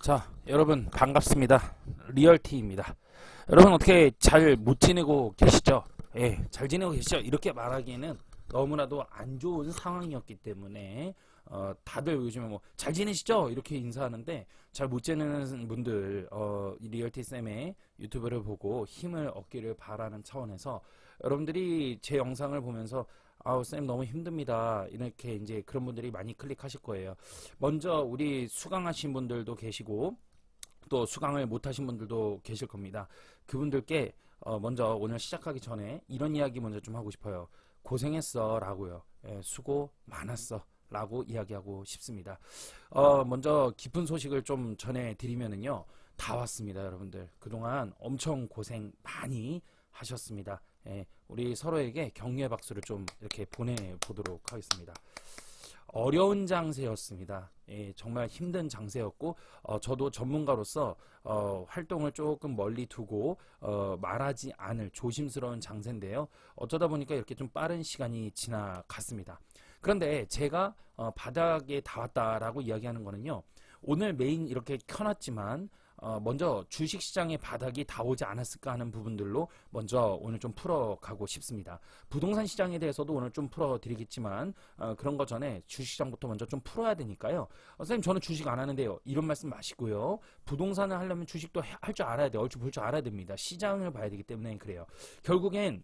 자, 여러분 반갑습니다. 리얼티입니다. 여러분 어떻게 잘 못 지내고 계시죠? 예, 잘 지내고 계시죠? 이렇게 말하기에는 너무나도 안 좋은 상황이었기 때문에 다들 요즘에 뭐 잘 지내시죠? 이렇게 인사하는데 잘 못 지내는 분들 이 리얼티 쌤의 유튜브를 보고 힘을 얻기를 바라는 차원에서 여러분들이 제 영상을 보면서 아우 쌤 너무 힘듭니다. 이렇게 이제 그런 분들이 많이 클릭하실 거예요. 먼저 우리 수강하신 분들도 계시고 또 수강을 못하신 분들도 계실 겁니다. 그분들께 먼저 오늘 시작하기 전에 이런 이야기 먼저 좀 하고 싶어요. 고생했어 라고요. 예, 수고 많았어 라고 이야기하고 싶습니다. 먼저 기쁜 소식을 좀 전해드리면은요. 다 왔습니다. 여러분들 그동안 엄청 고생 많이 하셨습니다. 예, 우리 서로에게 격려의 박수를 좀 이렇게 보내보도록 하겠습니다. 어려운 장세였습니다. 예, 정말 힘든 장세였고 저도 전문가로서 활동을 조금 멀리 두고 말하지 않을 조심스러운 장세인데요. 어쩌다 보니까 이렇게 좀 빠른 시간이 지나갔습니다. 그런데 제가 바닥에 닿았다라고 이야기하는 거는요. 오늘 메인 이렇게 켜놨지만 먼저 주식시장의 바닥이 닿오지 않았을까 하는 부분들로 먼저 오늘 좀 풀어가고 싶습니다. 부동산 시장에 대해서도 오늘 좀 풀어드리겠지만 그런 거 전에 주식시장부터 먼저 좀 풀어야 되니까요. 선생님 저는 주식 안 하는데요. 이런 말씀 마시고요. 부동산을 하려면 주식도 할 줄 알아야 돼요. 얼추 볼 줄 알아야 됩니다. 시장을 봐야 되기 때문에 그래요. 결국엔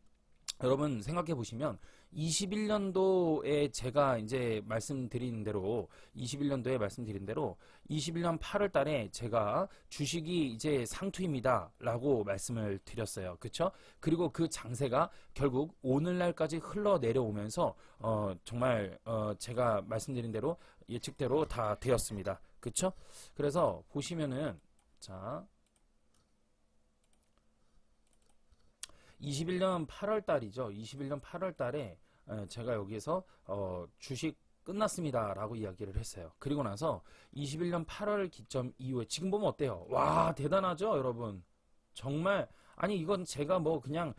여러분 생각해 보시면 21년도에 제가 이제 말씀드린 대로 21년도에 말씀드린 대로 21년 8월 달에 제가 주식이 이제 상투입니다 라고 말씀을 드렸어요. 그쵸? 그리고 그 장세가 결국 오늘날까지 흘러내려오면서 정말 제가 말씀드린 대로 예측대로 다 되었습니다. 그쵸? 그래서 보시면은 자 21년 8월 달이죠. 21년 8월 달에 제가 여기서 주식 끝났습니다 라고 이야기를 했어요. 그리고 나서 21년 8월 기점 이후에 지금 보면 어때요? 와 대단하죠 여러분. 정말 아니 이건 제가 뭐 그냥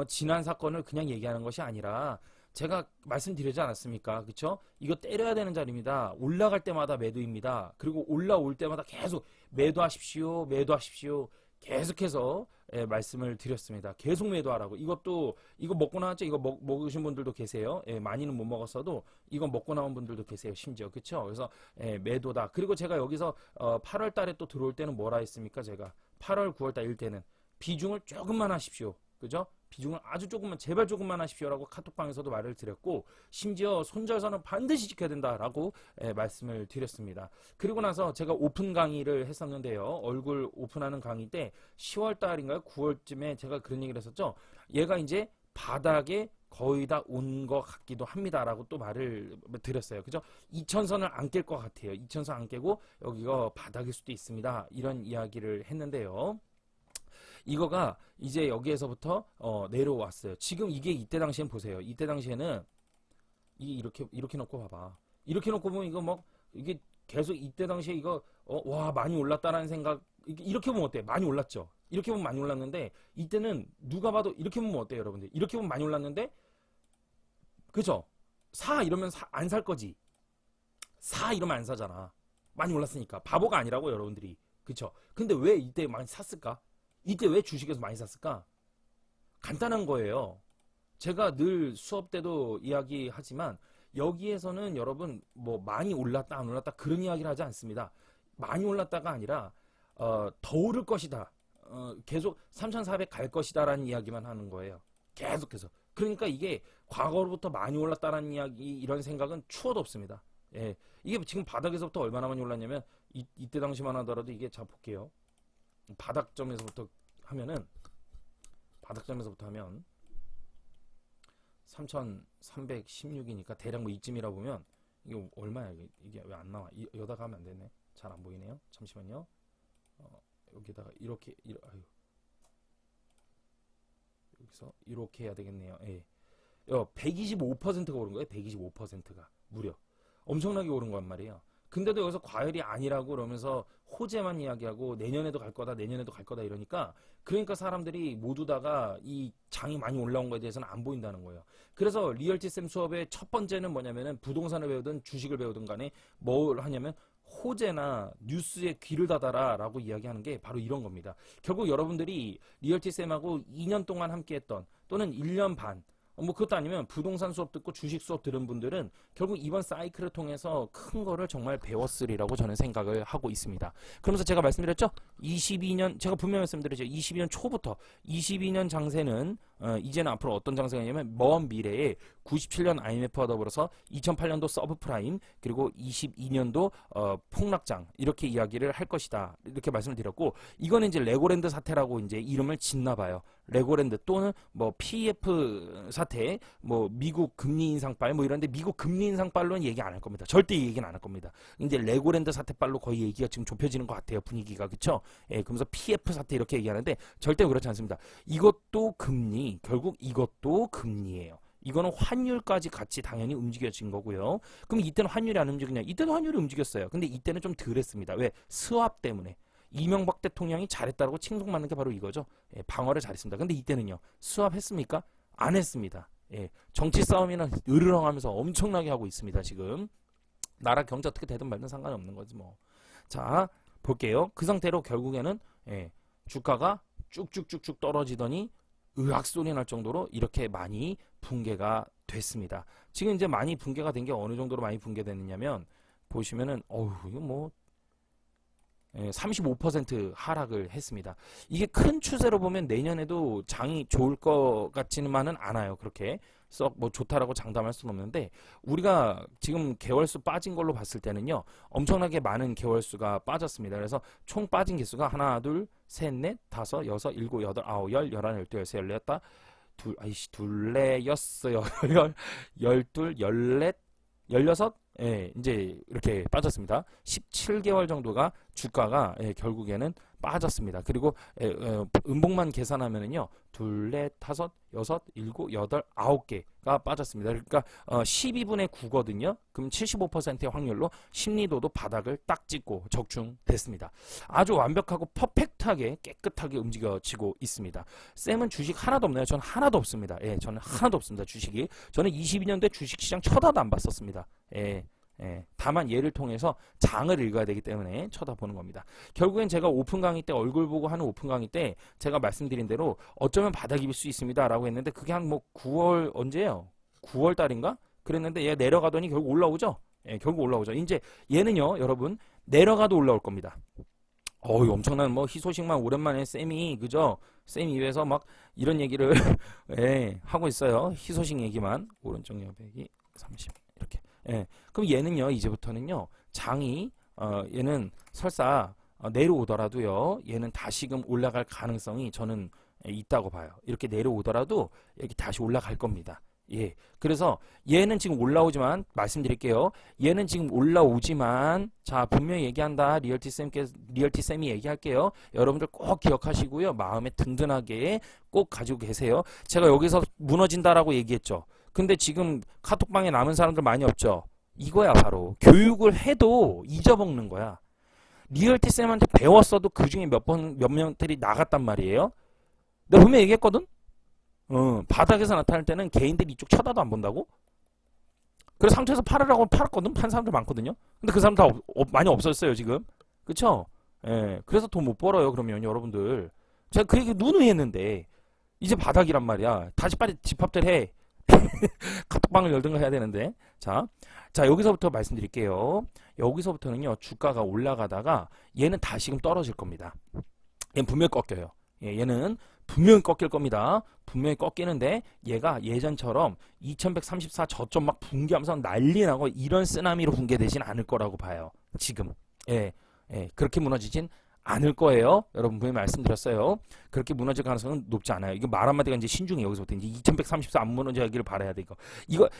지난 사건을 그냥 얘기하는 것이 아니라 제가 말씀드리지 않았습니까? 그쵸? 이거 때려야 되는 자리입니다. 올라갈 때마다 매도입니다. 그리고 올라올 때마다 계속 매도하십시오. 매도하십시오. 계속해서 말씀을 드렸습니다. 계속 매도하라고. 이것도 이거 먹고 나왔죠? 이거 먹으신 분들도 계세요. 많이는 못 먹었어도 이거 먹고 나온 분들도 계세요. 심지어 그렇죠? 그래서 매도다. 그리고 제가 여기서 8월 달에 또 들어올 때는 뭐라 했습니까? 제가 8월 9월 달일 때는 비중을 조금만 하십시오. 그죠? 비중을 아주 조금만 제발 조금만 하십시오라고 카톡방에서도 말을 드렸고 심지어 손절선은 반드시 지켜야 된다라고 말씀을 드렸습니다. 그리고 나서 제가 오픈 강의를 했었는데요. 얼굴 오픈하는 강의 때 10월 달인가요? 9월쯤에 제가 그런 얘기를 했었죠. 얘가 이제 바닥에 거의 다 온 것 같기도 합니다라고 또 말을 드렸어요. 그죠? 2000선을 안 깰 것 같아요. 2000선 안 깨고 여기가 바닥일 수도 있습니다. 이런 이야기를 했는데요. 이거가 이제 여기에서부터 내려왔어요. 지금 이게 이때 당시엔 보세요. 이때 당시에는 이게 이렇게 놓고 봐봐. 이렇게 놓고 보면 이거 뭐 이게 계속 이때 당시에 이거 와 많이 올랐다라는 생각 이렇게 보면 어때? 많이 올랐죠. 이렇게 보면 많이 올랐는데 이때는 누가 봐도 이렇게 보면 어때요, 여러분들? 이렇게 보면 많이 올랐는데 그죠? 사 이러면 안 살 거지. 사 이러면 안 사잖아. 많이 올랐으니까 바보가 아니라고 여러분들이 그쵸? 근데 왜 이때 많이 샀을까? 이때 왜 주식에서 많이 샀을까? 간단한 거예요. 제가 늘 수업 때도 이야기하지만 여기에서는 여러분 뭐 많이 올랐다 안 올랐다 그런 이야기를 하지 않습니다. 많이 올랐다가 아니라 더 오를 것이다. 계속 3,400 갈 것이다 라는 이야기만 하는 거예요. 계속해서. 그러니까 이게 과거로부터 많이 올랐다라는 이야기 이런 생각은 추워도 없습니다. 예. 이게 지금 바닥에서부터 얼마나 많이 올랐냐면 이때 당시만 하더라도 이게 자 볼게요. 바닥점에서부터 하면 3,316이니까 대략 뭐 이쯤이라 보면 이게 얼마야 이게 왜 안 나와? 여기다가 하면 안 되네. 잘 안 보이네요. 잠시만요. 여기다가 이렇게 아유. 여기서 이렇게 해야 되겠네요. 예. 125%가 오른 거예요. 125%가 무려 엄청나게 오른 거란 말이에요. 근데도 여기서 과열이 아니라고 그러면서 호재만 이야기하고 내년에도 갈 거다 내년에도 갈 거다 이러니까 그러니까 사람들이 모두 다가 이 장이 많이 올라온 거에 대해서는 안 보인다는 거예요. 그래서 리얼티쌤 수업의 첫 번째는 뭐냐면은 부동산을 배우든 주식을 배우든 간에 뭘 하냐면 호재나 뉴스에 귀를 닫아라 라고 이야기하는 게 바로 이런 겁니다. 결국 여러분들이 리얼티쌤하고 2년 동안 함께 했던 또는 1년 반 뭐 그것도 아니면 부동산 수업 듣고 주식 수업 들은 분들은 결국 이번 사이클을 통해서 큰 거를 정말 배웠으리라고 저는 생각을 하고 있습니다. 그러면서 제가 말씀드렸죠? 22년 제가 분명히 말씀드렸죠. 22년 초부터 22년 장세는 이제는 앞으로 어떤 장세가 있냐면 먼 미래에 97년 IMF와 더불어서 2008년도 서브프라임 그리고 22년도 폭락장 이렇게 이야기를 할 것이다. 이렇게 말씀을 드렸고 이거는 이제 레고랜드 사태라고 이제 이름을 짓나 봐요. 레고랜드 또는 뭐 PF 사태, 뭐 미국 금리 인상빨 뭐 이런데 미국 금리 인상빨로는 얘기 안 할 겁니다. 절대 얘기는 안 할 겁니다. 이제 레고랜드 사태빨로 거의 얘기가 지금 좁혀지는 것 같아요. 분위기가 그렇죠? 예, 그러면서 PF 사태 이렇게 얘기하는데 절대 그렇지 않습니다. 이것도 금리, 결국 이것도 금리예요. 이거는 환율까지 같이 당연히 움직여진 거고요. 그럼 이때는 환율이 안 움직이냐? 이때도 환율이 움직였어요. 근데 이때는 좀 덜 했습니다. 왜? 스왑 때문에. 이명박 대통령이 잘했다고 칭송받는 게 바로 이거죠. 예, 방어를 잘했습니다. 근데 이때는요. 스왑 했습니까? 안 했습니다. 예, 정치 싸움이나 으르렁하면서 엄청나게 하고 있습니다. 지금. 나라 경제 어떻게 되든 말든 상관이 없는 거지 뭐. 자, 볼게요. 그 상태로 결국에는 주가가 쭉쭉쭉쭉 떨어지더니 의학 소리 날 정도로 이렇게 많이 붕괴가 됐습니다. 지금 이제 많이 붕괴가 된 게 어느 정도로 많이 붕괴됐느냐면 보시면은 이거 뭐 35% 하락을 했습니다. 이게 큰 추세로 보면 내년에도 장이 좋을 것 같지만은 않아요. 그렇게 썩 뭐 좋다라고 장담할 수는 없는데 우리가 지금 개월수 빠진 걸로 봤을 때는요. 엄청나게 많은 개월수가 빠졌습니다. 그래서 총 빠진 개수가 하나, 둘, 셋, 넷, 다섯, 여섯, 일곱, 여덟, 아홉, 열, 열하나, 열두, 열세, 열넷다, 둘레, 여섯, 열둘, 열넷, 열여섯, 이제 이렇게 빠졌습니다. 17개월 정도가 주가가 결국에는 빠졌습니다. 그리고 음봉만 계산하면은요. 둘, 넷, 다섯, 여섯, 일곱, 여덟, 아홉 개가 빠졌습니다. 그러니까 12분의 9거든요. 그럼 75%의 확률로 심리도도 바닥을 딱 찍고 적중됐습니다. 아주 완벽하고 퍼펙트하게 깨끗하게 움직여지고 있습니다. 쌤은 주식 하나도 없나요? 저는 하나도 없습니다. 저는 하나도 없습니다. 주식이. 저는 22년도에 주식시장 쳐다도 안 봤었습니다. 다만 얘를 통해서 장을 읽어야 되기 때문에 쳐다보는 겁니다. 결국엔 제가 오픈 강의 때 얼굴 보고 하는 오픈 강의 때 제가 말씀드린 대로 어쩌면 바닥일 수 있습니다 라고 했는데 그게 한 뭐 9월 언제예요? 9월 달인가? 그랬는데 얘 내려가더니 결국 올라오죠? 결국 올라오죠. 이제 얘는요 여러분 내려가도 올라올 겁니다. 엄청난 뭐 희소식만 오랜만에 쌤이 그죠? 쌤 입에서 막 이런 얘기를 하고 있어요. 희소식 얘기만. 오른쪽 여백이 30 이렇게. 그럼 얘는요 이제부터는요 장이 얘는 설사 내려오더라도요 얘는 다시금 올라갈 가능성이 저는 있다고 봐요. 이렇게 내려오더라도 여기 다시 올라갈 겁니다. 그래서 얘는 지금 올라오지만 말씀드릴게요. 얘는 지금 올라오지만 자 분명히 얘기한다. 리얼티쌤이 얘기할게요. 여러분들 꼭 기억하시고요. 마음에 든든하게 꼭 가지고 계세요. 제가 여기서 무너진다라고 얘기했죠. 근데 지금 카톡방에 남은 사람들 많이 없죠? 이거야 바로. 교육을 해도 잊어먹는 거야. 리얼티쌤한테 배웠어도 그 중에 몇 명들이 나갔단 말이에요. 내가 분명히 얘기했거든? 바닥에서 나타날 때는 개인들이 이쪽 쳐다도 안 본다고? 그래서 상처에서 팔으라고 팔았거든? 판 사람들 많거든요? 근데 그 사람 다 많이 없었어요 지금. 그쵸? 그래서 돈 못 벌어요 그러면 여러분들. 제가 그 얘기 누누이 했는데 이제 바닥이란 말이야. 다시 빨리 집합들 해. 카톡방을 열든가 해야 되는데 자 여기서부터 말씀드릴게요. 여기서부터는요 주가가 올라가다가 얘는 다시금 떨어질 겁니다. 얘는 분명히 꺾여요. 얘는 분명히 꺾일 겁니다. 분명히 꺾이는데 얘가 예전처럼 2134 저점 막 붕괴하면서 난리 나고 이런 쓰나미로 붕괴되진 않을 거라고 봐요. 지금 그렇게 무너지진 않을 거예요. 여러분 분명히 말씀드렸어요. 그렇게 무너질 가능성은 높지 않아요. 이거 말 한마디가 이제 신중해. 여기서부터 이제 2134 안 무너지기를 바라야 돼.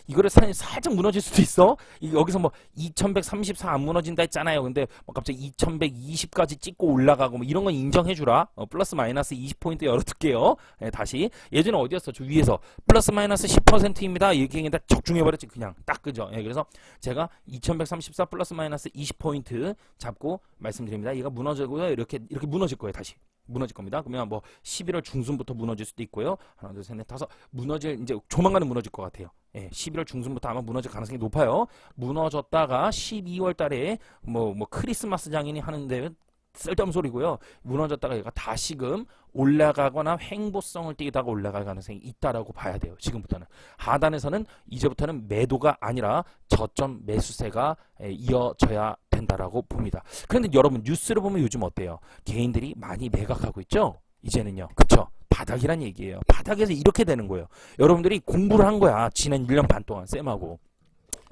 이거를 살짝 무너질 수도 있어. 여기서 뭐 2134 안 무너진다 했잖아요. 근데 뭐 갑자기 2120까지 찍고 올라가고 뭐 이런 건 인정해 주라. 플러스 마이너스 20포인트 열어둘게요. 다시 예전에 어디였어? 저 위에서 플러스 마이너스 10%입니다. 이렇게 그냥 적중해 버렸지. 그냥 딱 그죠. 그래서 제가 2134 플러스 마이너스 20포인트 잡고 말씀드립니다. 얘가 무너지고요. 이렇게 무너질 거예요. 다시 무너질 겁니다. 그러면 뭐 11월 중순부터 무너질 수도 있고요. 하나, 둘, 셋, 넷, 다섯 이제 조만간은 무너질 것 같아요. 예, 11월 중순부터 아마 무너질 가능성이 높아요. 무너졌다가 12월 달에 뭐 크리스마스 장인이 하는데 쓸데없는 소리고요. 무너졌다가 얘가 다시금 올라가거나 횡보성을 띠다가 올라갈 가능성이 있다라고 봐야 돼요. 지금부터는. 하단에서는 이제부터는 매도가 아니라 저점 매수세가 이어져야 된다라고 봅니다. 그런데 여러분 뉴스를 보면 요즘 어때요? 개인들이 많이 매각하고 있죠? 이제는요. 그쵸? 바닥이란 얘기예요. 바닥에서 이렇게 되는 거예요. 여러분들이 공부를 한 거야. 지난 1년 반 동안 쌤하고.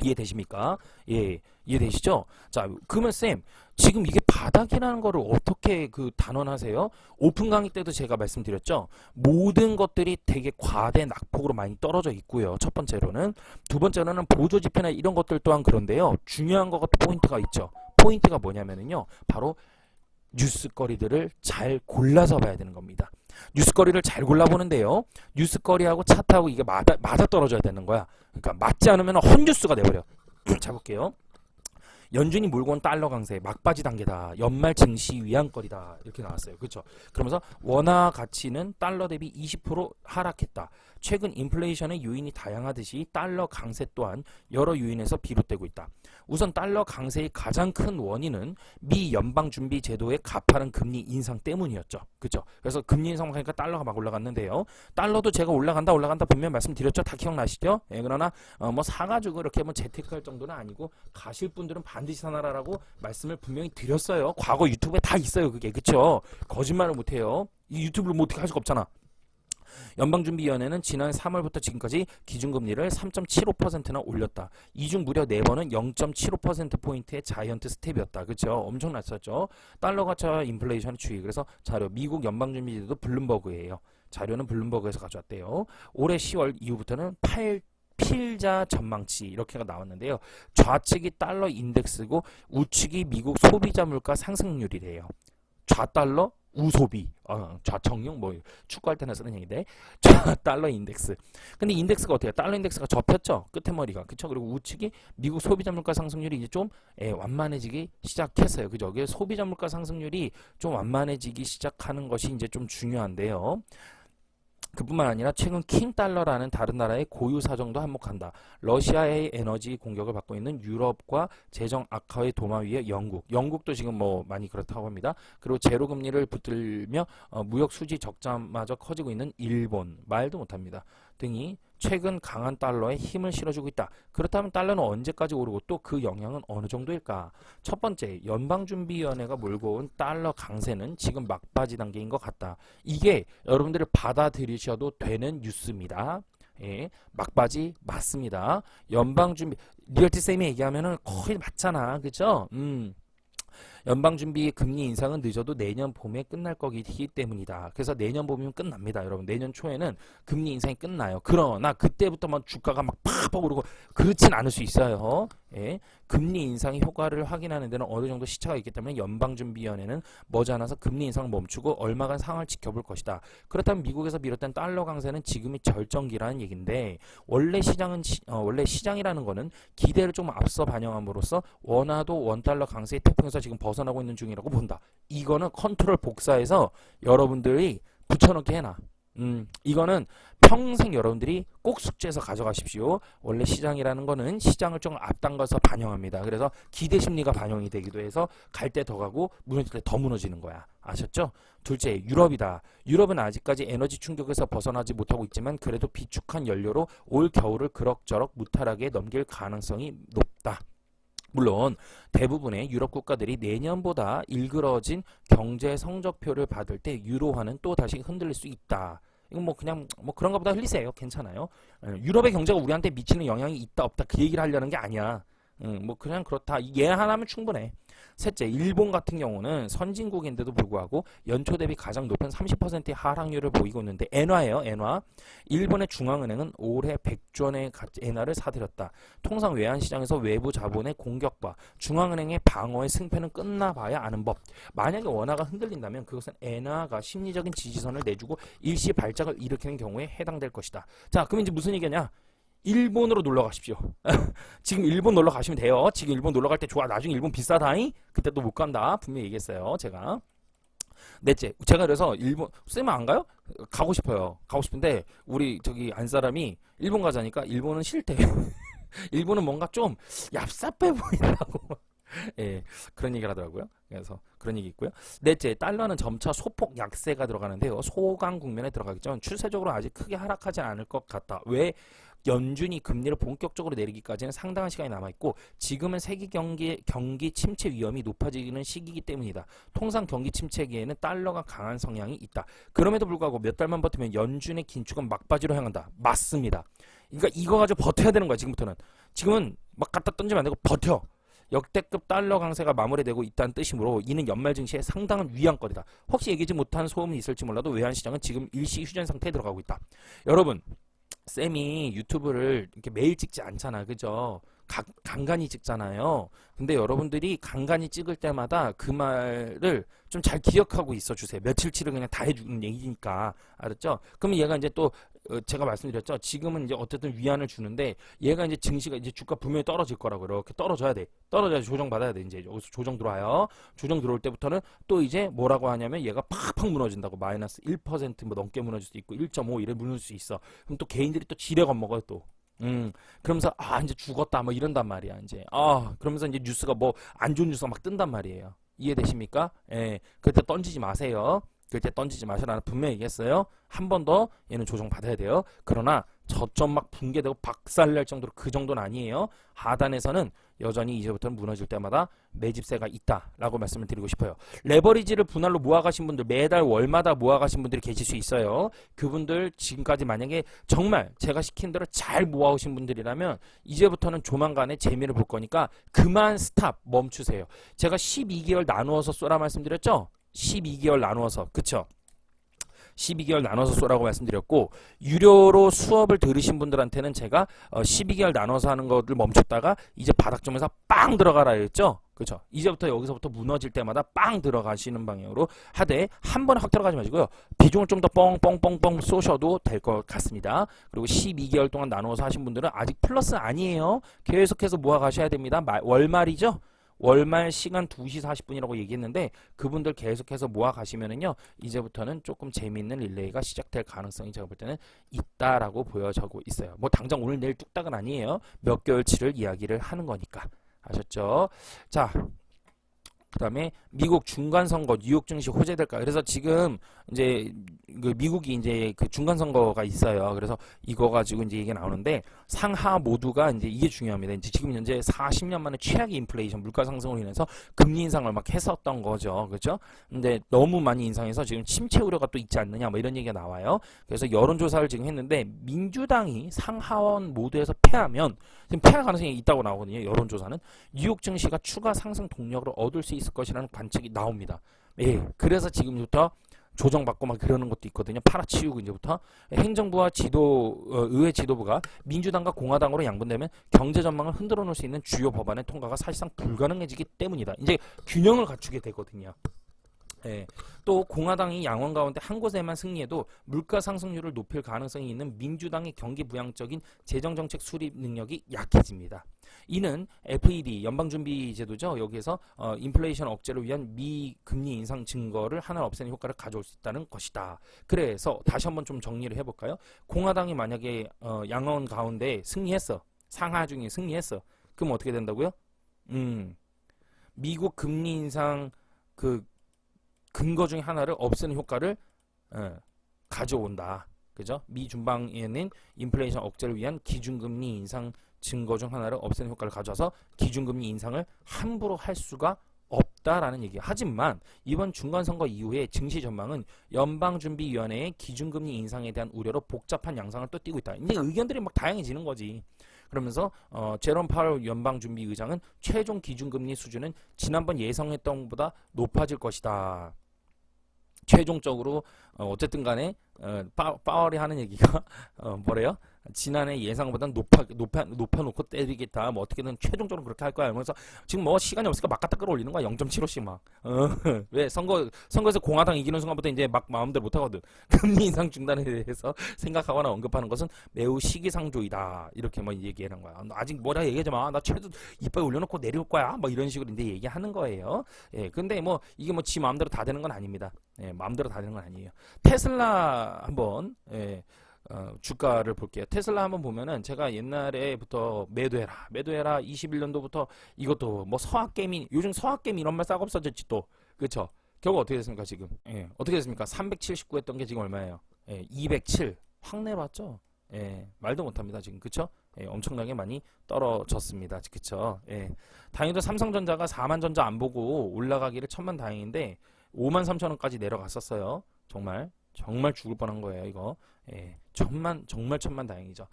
이해되십니까? 예, 이해되시죠? 자, 그러면 쌤, 지금 이게 바닥이라는 거를 어떻게 단언하세요? 오픈 강의 때도 제가 말씀드렸죠? 모든 것들이 되게 과대 낙폭으로 많이 떨어져 있고요. 첫 번째로는. 두 번째로는 보조지표나 이런 것들 또한 그런데요. 중요한 거가 또 포인트가 있죠. 포인트가 뭐냐면요. 바로 뉴스거리들을 잘 골라서 봐야 되는 겁니다. 뉴스거리를 잘 골라보는데요. 뉴스거리하고 차트하고 이게 맞아 떨어져야 되는 거야. 그러니까 맞지 않으면 헛뉴스가 돼버려. 자 볼게요. 연준이 몰고 온 달러 강세 막바지 단계다. 연말 증시 위안거리다. 이렇게 나왔어요. 그렇죠? 그러면서 원화 가치는 달러 대비 20% 하락했다. 최근 인플레이션의 요인이 다양하듯이 달러 강세 또한 여러 요인에서 비롯되고 있다. 우선 달러 강세의 가장 큰 원인은 미 연방준비제도의 가파른 금리 인상 때문이었죠. 그렇죠? 그래서 금리 인상하니까 달러가 막 올라갔는데요. 달러도 제가 올라간다 분명히 말씀드렸죠. 다 기억나시죠? 예, 그러나 뭐 사가지고 이렇게 뭐 재테크할 정도는 아니고 가실 분들은 반드시 사놔라라고 말씀을 분명히 드렸어요. 과거 유튜브에 다 있어요. 그게. 그렇죠? 거짓말을 못해요. 이 유튜브를 뭐 어떻게 할 수가 없잖아. 연방준비위원회는 지난 3월부터 지금까지 기준금리를 3.75%나 올렸다. 이 중 무려 4번은 0.75%포인트의 자이언트 스텝이었다. 그렇죠? 엄청났었죠. 달러 가치와 인플레이션 추이. 그래서 자료 미국 연방준비제도 블룸버그예요. 자료는 블룸버그에서 가져왔대요. 올해 10월 이후부터는 필자 전망치 이렇게가 나왔는데요. 좌측이 달러 인덱스고 우측이 미국 소비자 물가 상승률이래요. 좌달러 우소비, 좌청용 뭐 축구할 때나 쓰는 얘기인데 좌달러 인덱스. 근데 인덱스가 어때요? 달러 인덱스가 접혔죠. 끝에 머리가. 그쵸? 그리고 우측이 미국 소비자 물가 상승률이 이제 좀 완만해지기 시작했어요. 그죠? 이게 소비자 물가 상승률이 좀 완만해지기 시작하는 것이 이제 좀 중요한데요. 그뿐만 아니라 최근 킹달러라는 다른 나라의 고유 사정도 한몫한다. 러시아의 에너지 공격을 받고 있는 유럽과 재정 악화의 도마 위에 영국도 지금 뭐 많이 그렇다고 합니다. 그리고 제로 금리를 붙들며 무역 수지 적자마저 커지고 있는 일본, 말도 못합니다. 등이 최근 강한 달러에 힘을 실어주고 있다. 그렇다면 달러는 언제까지 오르고 또 그 영향은 어느 정도일까? 첫 번째, 연방준비위원회가 몰고 온 달러 강세는 지금 막바지 단계인 것 같다. 이게 여러분들을 받아들이셔도 되는 뉴스입니다. 예, 막바지 맞습니다. 연방준비 리얼티쌤이 얘기하면은 거의 맞잖아. 그죠? 연방준비의 금리 인상은 늦어도 내년 봄에 끝날 거기 때문이다. 그래서 내년 봄이면 끝납니다. 여러분 내년 초에는 금리 인상이 끝나요. 그러나 그때부터 막 주가가 막 팍팍 오르고 그렇진 않을 수 있어요. 예. 금리 인상의 효과를 확인하는 데는 어느 정도 시차가 있기 때문에 연방준비위원회는 머지않아서 금리 인상을 멈추고 얼마간 상황을 지켜볼 것이다. 그렇다면 미국에서 비롯된 달러 강세는 지금이 절정기라는 얘기인데 원래 시장이라는 거는 기대를 좀 앞서 반영함으로써 원화도 원달러 강세의 태풍에서 지금 벗어나고 있는 중이라고 본다. 이거는 컨트롤 복사해서 여러분들이 붙여넣기 해놔. 이거는 평생 여러분들이 꼭 숙제해서 가져가십시오. 원래 시장이라는 거는 시장을 좀 앞당겨서 반영합니다. 그래서 기대 심리가 반영이 되기도 해서 갈 때 더 가고 무너질 때 더 무너지는 거야. 아셨죠? 둘째, 유럽이다. 유럽은 아직까지 에너지 충격에서 벗어나지 못하고 있지만 그래도 비축한 연료로 올 겨울을 그럭저럭 무탈하게 넘길 가능성이 높다. 물론 대부분의 유럽 국가들이 내년보다 일그러진 경제 성적표를 받을 때 유로화는 또 다시 흔들릴 수 있다. 이건 뭐 그냥 뭐 그런가 보다 흘리세요. 괜찮아요. 유럽의 경제가 우리한테 미치는 영향이 있다 없다 그 얘기를 하려는 게 아니야. 뭐 그냥 그렇다. 얘 하나면 충분해. 셋째, 일본 같은 경우는 선진국인데도 불구하고 연초 대비 가장 높은 30%의 하락률을 보이고 있는데 엔화예요. 엔화. 일본의 중앙은행은 올해 100조 원의 엔화를 사들였다. 통상 외환시장에서 외부 자본의 공격과 중앙은행의 방어의 승패는 끝나봐야 아는 법. 만약에 원화가 흔들린다면 그것은 엔화가 심리적인 지지선을 내주고 일시 발작을 일으키는 경우에 해당될 것이다. 자, 그럼 이제 무슨 얘기냐? 일본으로 놀러 가십시오. 지금 일본 놀러 가시면 돼요. 지금 일본 놀러 갈 때 좋아. 나중에 일본 비싸다잉? 그때 또 못 간다. 분명히 얘기했어요. 제가. 넷째, 제가 그래서 일본 쌤은 안 가요? 가고 싶어요. 가고 싶은데 우리 저기 안 사람이 일본 가자니까 일본은 싫대. 일본은 뭔가 좀 얍삽해 보인다고. 예, 그런 얘기를 하더라고요. 그래서 그런 얘기 있고요. 넷째, 달러는 점차 소폭 약세가 들어가는데요. 소강 국면에 들어가겠죠. 추세적으로 아직 크게 하락하지 않을 것 같다. 왜? 연준이 금리를 본격적으로 내리기까지는 상당한 시간이 남아있고 지금은 세계 경기 침체 위험이 높아지는 시기이기 때문이다. 통상 경기 침체기에는 달러가 강한 성향이 있다. 그럼에도 불구하고 몇 달만 버티면 연준의 긴축은 막바지로 향한다. 맞습니다. 그러니까 이거 가지고 버텨야 되는 거야. 지금부터는. 지금은 막 갖다 던지면 안 되고 버텨. 역대급 달러 강세가 마무리되고 있다는 뜻이므로 이는 연말 증시에 상당한 위안거리다. 혹시 얘기지 못한 소음이 있을지 몰라도 외환시장은 지금 일시 휴전 상태에 들어가고 있다. 여러분, 쌤이 유튜브를 이렇게 매일 찍지 않잖아. 그죠? 간간히 찍잖아요. 근데 여러분들이 간간히 찍을 때마다 그 말을 좀 잘 기억하고 있어 주세요. 며칠치를 그냥 다 해주는 얘기니까. 알았죠? 그러면 얘가 이제 또 제가 말씀드렸죠. 지금은 이제 어쨌든 위안을 주는데 얘가 이제 증시가 이제 주가 분명히 떨어질 거라고. 이렇게 떨어져야 돼. 떨어져야 조정받아야 돼. 이제 여기서 조정 들어와요. 조정 들어올 때부터는 또 이제 뭐라고 하냐면 얘가 팍팍 무너진다고. 마이너스 1%뭐 넘게 무너질 수 있고 1.5 이래 무너질 수 있어. 그럼 또 개인들이 또 지레 겁먹어요 또. 그러면서 이제 죽었다 뭐 이런단 말이야. 이제 그러면서 이제 뉴스가 뭐 안 좋은 뉴스가 막 뜬단 말이에요. 이해되십니까? 예. 그때 던지지 마세요. 그때 던지지 마시라는 분명히 얘기했어요. 한 번 더 얘는 조정 받아야 돼요. 그러나 저점 막 붕괴되고 박살날 정도로 그 정도는 아니에요. 하단에서는 여전히 이제부터는 무너질 때마다 매집세가 있다라고 말씀을 드리고 싶어요. 레버리지를 분할로 모아가신 분들, 매달 월마다 모아가신 분들이 계실 수 있어요. 그분들 지금까지 만약에 정말 제가 시킨 대로 잘 모아오신 분들이라면 이제부터는 조만간에 재미를 볼 거니까 그만 스탑 멈추세요. 제가 12개월 나누어서 쏘라 말씀드렸죠? 12개월 나누어서, 그쵸? 12개월 나눠서 쏘라고 말씀드렸고 유료로 수업을 들으신 분들한테는 제가 12개월 나눠서 하는 것을 멈췄다가 이제 바닥점에서 빵 들어가라 했죠. 그렇죠. 이제부터 여기서부터 무너질 때마다 빵 들어가시는 방향으로 하되 한 번에 확 들어가지 마시고요. 비중을 좀 더 뻥뻥뻥뻥 쏘셔도 될 것 같습니다. 그리고 12개월 동안 나누어서 하신 분들은 아직 플러스 아니에요. 계속해서 모아 가셔야 됩니다. 월말이죠. 월말 시간 2시 40분이라고 얘기했는데 그분들 계속해서 모아 가시면은요 이제부터는 조금 재미있는 릴레이가 시작될 가능성이 제가 볼 때는 있다라고 보여지고 있어요. 뭐 당장 오늘 내일 뚝딱은 아니에요. 몇 개월치를 이야기를 하는 거니까. 아셨죠? 자, 그 다음에 미국 중간선거 뉴욕 증시 호재될까? 그래서 지금 이제 그 미국이 이제 그 중간선거가 있어요. 그래서 이거 가지고 이제 얘기 나오는데 상하 모두가 이제 이게 중요합니다. 이제 지금 현재 40년 만에 최악의 인플레이션 물가 상승으로 인해서 금리 인상을 막 했었던 거죠. 그렇죠? 근데 너무 많이 인상해서 지금 침체 우려가 또 있지 않느냐 뭐 이런 얘기가 나와요. 그래서 여론조사를 지금 했는데 민주당이 상하원 모두에서 패하면 지금 패할 가능성이 있다고 나오거든요. 여론조사는 뉴욕 증시가 추가 상승 동력을 얻을 수 있을 것이라는 관측이 나옵니다. 예, 그래서 지금부터 조정받고 막 그러는 것도 있거든요. 팔아치우고 이제부터 행정부와 의회 지도부가 민주당과 공화당으로 양분되면 경제 전망을 흔들어 놓을 수 있는 주요 법안의 통과가 사실상 불가능해지기 때문이다. 이제 균형을 갖추게 되거든요. 예. 또 공화당이 양원 가운데 한 곳에만 승리해도 물가 상승률을 높일 가능성이 있는 민주당의 경기 부양적인 재정정책 수립 능력이 약해집니다. 이는 FED 연방준비제도죠. 여기에서 인플레이션 억제를 위한 미금리 인상 증거를 하나 없애는 효과를 가져올 수 있다는 것이다. 그래서 다시 한번 좀 정리를 해볼까요? 공화당이 만약에 양원 가운데 승리했어. 상하 중에 승리했어. 그럼 어떻게 된다고요? 미국 금리 인상 그 근거 중에 하나를 없애는 효과를 가져온다. 그죠? 미 준방에는 인플레이션 억제를 위한 기준금리 인상 증거 중 하나를 없애는 효과를 가져와서 기준금리 인상을 함부로 할 수가 없다라는 얘기예요. 하지만 이번 중간선거 이후에 증시 전망은 연방준비위원회의 기준금리 인상에 대한 우려로 복잡한 양상을 또 띠고 있다. 이제 의견들이 막 다양해지는 거지. 그러면서 제롬 파월 연방준비의장은 최종 기준금리 수준은 지난번 예상했던 것보다 높아질 것이다. 최종적으로 어쨌든 간에 파월이 하는 얘기가 뭐래요? 지난해 예상보다 높여놓고 때리겠다. 뭐 어떻게든 최종적으로 그렇게 할 거야. 이러면서 지금 뭐 시간이 없으니까 막 갖다 끌어올리는 거야. 0.75씩 막. 왜 선거에서 공화당 이기는 순간부터 이제 막 마음대로 못 하거든. 금리 인상 중단에 대해서 생각하거나 언급하는 것은 매우 시기상조이다. 이렇게 뭐 얘기하는 거야. 너 아직 뭐라 얘기하지 마. 나 최소 이빨 올려놓고 내려올 거야. 뭐 이런 식으로 이제 얘기하는 거예요. 예, 근데 뭐 이게 뭐 지 마음대로 다 되는 건 아닙니다. 예, 마음대로 다 되는 건 아니에요. 테슬라 한번 주가를 볼게요. 테슬라 한번 보면은 제가 옛날에부터 매도해라 21년도부터 이것도 뭐 서학개미 요즘 서학개미 이런 말 싹 없어졌지 또 그쵸? 결국 어떻게 됐습니까 지금? 예, 어떻게 됐습니까? 379 했던 게 지금 얼마예요? 207 확 내려왔죠? 말도 못합니다 지금 그쵸? 엄청나게 많이 떨어졌습니다 그쵸? 다행히도 삼성전자가 4만 전자 안 보고 올라가기를 천만 다행인데 5만 3천 원까지 내려갔었어요. 정말 죽을 뻔한 거예요 이거. 정말 천만 다행이죠.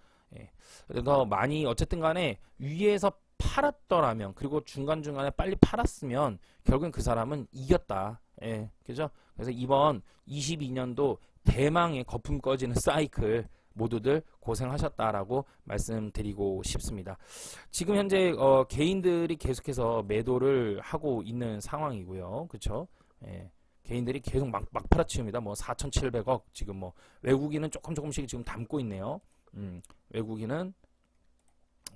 그래서 많이 어쨌든 간에 위에서 팔았더라면 그리고 중간중간에 빨리 팔았으면 결국엔 그 사람은 이겼다. 그죠? 그래서 이번 22년도 대망의 거품 꺼지는 사이클 모두들 고생하셨다라고 말씀드리고 싶습니다. 지금 현재 개인들이 계속해서 매도를 하고 있는 상황이고요. 그쵸? 개인들이 계속 막 팔아치웁니다. 뭐 4,700억 지금 뭐 외국인은 조금씩 지금 담고 있네요. 외국인은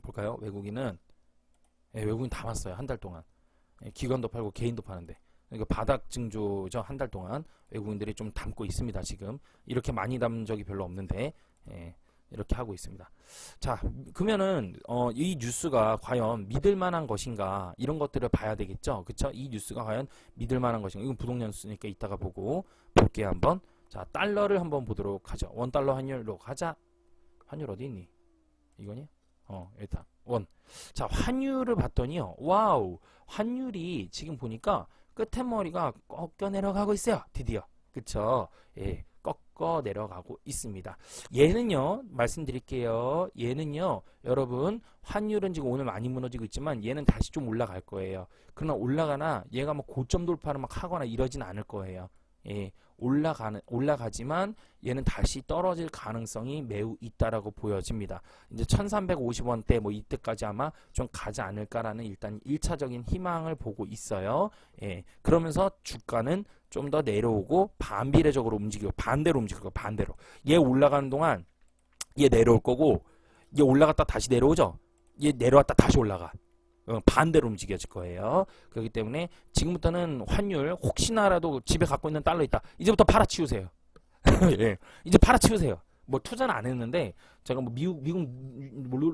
볼까요? 외국인 담았어요. 한 달 동안. 기관도 팔고 개인도 파는데. 그러니까 바닥 증조죠. 한 달 동안 외국인들이 좀 담고 있습니다. 지금 이렇게 많이 담은 적이 별로 없는데 이렇게 하고 있습니다. 자, 그러면은 이 뉴스가 과연 믿을 만한 것인가 이런 것들을 봐야 되겠죠. 그쵸? 이 뉴스가 과연 믿을 만한 것인가. 이건 부동산 뉴스니까 이따가 볼게요 한번. 자, 달러를 한번 보도록 하죠. 원달러 환율로 가자. 환율 어디 있니? 이거니? 일단 원. 자, 환율을 봤더니요. 와우. 환율이 지금 보니까 끝에 머리가 꺾여 내려가고 있어요. 드디어. 그쵸? 예. 꺾어 내려가고 있습니다. 얘는요, 말씀드릴게요. 얘는요, 여러분, 환율은 지금 오늘 많이 무너지고 있지만 얘는 다시 좀 올라갈 거예요. 그러나 올라가나 얘가 뭐 고점 돌파를 막 하거나 이러진 않을 거예요. 예, 올라가지만 얘는 다시 떨어질 가능성이 매우 있다라고 보여집니다. 이제 1350원대 뭐 이때까지 아마 좀 가지 않을까라는 일단 1차적인 희망을 보고 있어요. 예, 그러면서 주가는 좀 더 내려오고 반비례적으로 반대로 움직일 거예요. 반대로. 얘 올라가는 동안 얘 내려올 거고 얘 올라갔다 다시 내려오죠. 얘 내려왔다 다시 올라가. 반대로 움직여질 거예요. 그렇기 때문에 지금부터는 환율 혹시나라도 집에 갖고 있는 달러 있다. 이제부터 팔아치우세요. 예, 이제 팔아치우세요. 뭐 투자는 안 했는데 제가 뭐 미국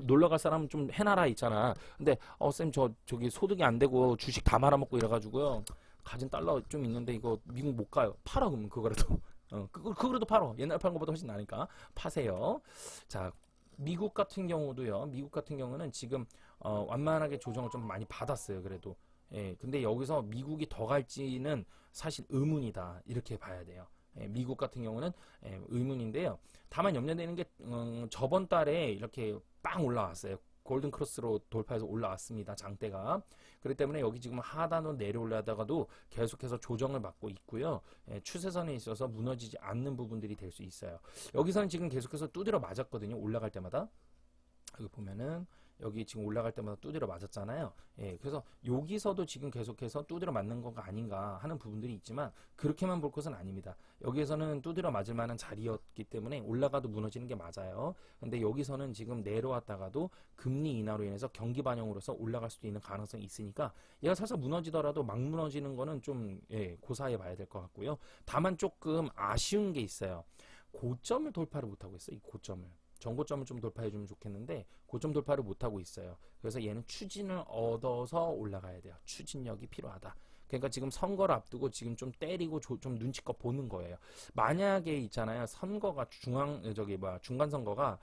놀러 갈 사람 좀 해놔라 있잖아. 근데 쌤 저기 소득이 안 되고 주식 다 말아먹고 이래가지고요. 가진 달러 좀 있는데 이거 미국 못 가요. 팔아 그러면 그거라도. 그거라도 팔어. 옛날 파는 것보다 훨씬 나니까 파세요. 자, 미국 같은 경우도요. 미국 같은 경우는 지금 완만하게 조정을 좀 많이 받았어요. 그래도. 예, 근데 여기서 미국이 더 갈지는 사실 의문이다. 이렇게 봐야 돼요. 미국 같은 경우는 의문인데요. 다만 염려되는 게 저번 달에 이렇게 빵 올라왔어요. 골든 크로스로 돌파해서 올라왔습니다. 장대가. 그렇기 때문에 여기 지금 하단으로 내려올라다가도 계속해서 조정을 받고 있고요. 추세선에 있어서 무너지지 않는 부분들이 될 수 있어요. 여기서는 지금 계속해서 두드려 맞았거든요. 올라갈 때마다. 여기 보면은 여기 지금 올라갈 때마다 두드려 맞았잖아요. 그래서 여기서도 지금 계속해서 두드려 맞는 거가 아닌가 하는 부분들이 있지만 그렇게만 볼 것은 아닙니다. 여기에서는 두드려 맞을 만한 자리였기 때문에 올라가도 무너지는 게 맞아요. 근데 여기서는 지금 내려왔다가도 금리 인하로 인해서 경기 반영으로서 올라갈 수도 있는 가능성이 있으니까 얘가 살짝 무너지더라도 막 무너지는 거는 좀 고사해 봐야 될 것 같고요. 다만 조금 아쉬운 게 있어요. 고점을 돌파를 못하고 있어요. 이 고점을. 전고점을 좀 돌파해주면 좋겠는데 고점 돌파를 못하고 있어요. 그래서 얘는 추진을 얻어서 올라가야 돼요. 추진력이 필요하다. 그러니까 지금 선거를 앞두고 지금 좀 때리고 좀 눈치껏 보는 거예요. 만약에 있잖아요. 선거가 중간 선거가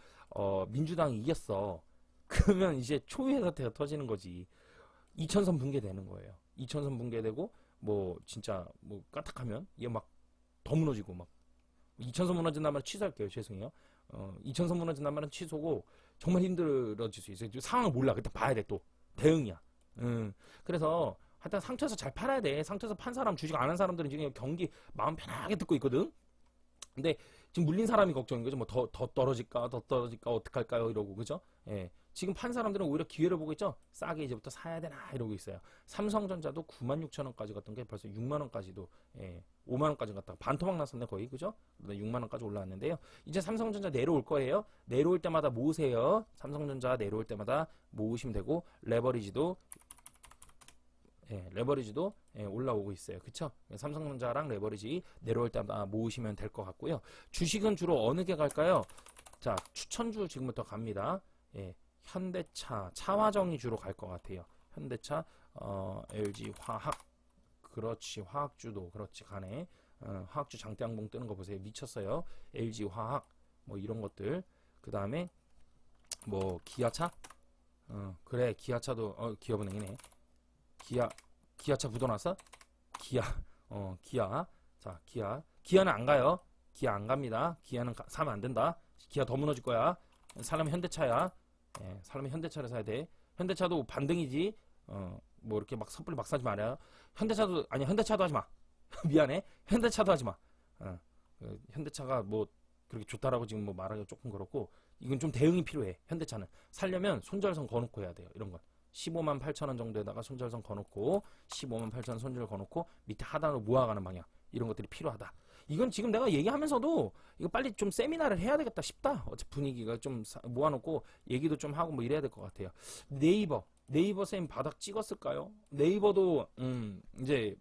민주당이 이겼어. 그러면 이제 초유의 사태가 터지는 거지. 2000선 붕괴되는 거예요. 2000선 붕괴되고 뭐 진짜 뭐 까딱하면 얘 막 더 무너지고 막 2000선 무너진단 말은 취소할게요. 죄송해요. 2000선 무너진단 말은 취소고 정말 힘들어질 수 있어요. 상황을 몰라. 그때 봐야 돼 또. 대응이야. 그래서 하여튼 상처에서 잘 팔아야 돼. 상처에서 판 사람 주식 안 한 사람들은 지금 경기 마음 편하게 듣고 있거든. 근데 지금 물린 사람이 걱정인 거죠. 뭐 더 떨어질까, 더 떨어질까, 어떡할까요? 이러고, 그죠? 예. 지금 판 사람들은 오히려 기회를 보고 있죠? 싸게 이제부터 사야 되나? 이러고 있어요. 삼성전자도 96,000원까지 갔던 게 벌써 6만원까지도, 예. 5만원까지 갔다가 반토막 났었네, 거의. 그죠? 6만원까지 올라왔는데요. 이제 삼성전자 내려올 거예요. 내려올 때마다 모으세요. 삼성전자 내려올 때마다 모으시면 되고, 레버리지도 올라오고 있어요. 그쵸? 삼성전자랑 레버리지 내려올 때마다 모으시면 될 것 같고요. 주식은 주로 어느 게 갈까요? 자, 추천주 지금부터 갑니다. 예, 현대차, 차화정이 주로 갈 것 같아요. 현대차, LG 화학, 그렇지, 화학주도, 그렇지, 가네. 화학주 장대양봉 뜨는 거 보세요. 미쳤어요. LG 화학, 뭐 이런 것들. 그 다음에, 뭐, 기아차? 그래, 기아차도, 기업은행이네. 기아차 묻어놨어? 기아. 자, 기아는 안 가요. 기아 안 갑니다. 기아는 사면 안 된다. 기아 더 무너질 거야. 사람이 현대차야. 예, 사람이 현대차를 사야 돼. 현대차도 반등이지. 뭐 이렇게 막 섣불리 막 사지 말아요. 현대차도 하지 마. 미안해. 현대차도 하지 마. 현대차가 뭐 그렇게 좋다라고 지금 뭐 말하기가 조금 그렇고, 이건 좀 대응이 필요해. 현대차는 살려면 손절선 거놓고 해야 돼요. 이런 건. 15만 8천원 정도에다가 손절선 거놓고 15만 8천원 손절 거놓고 밑에 하단으로 모아가는 방향, 이런 것들이 필요하다. 이건 지금 내가 얘기하면서도 이거 빨리 좀 세미나를 해야 되겠다 싶다. 어차피 분위기가 좀 모아놓고 얘기도 좀 하고 뭐 이래야 될 것 같아요. 네이버 쌤 바닥 찍었을까요? 네이버도 이제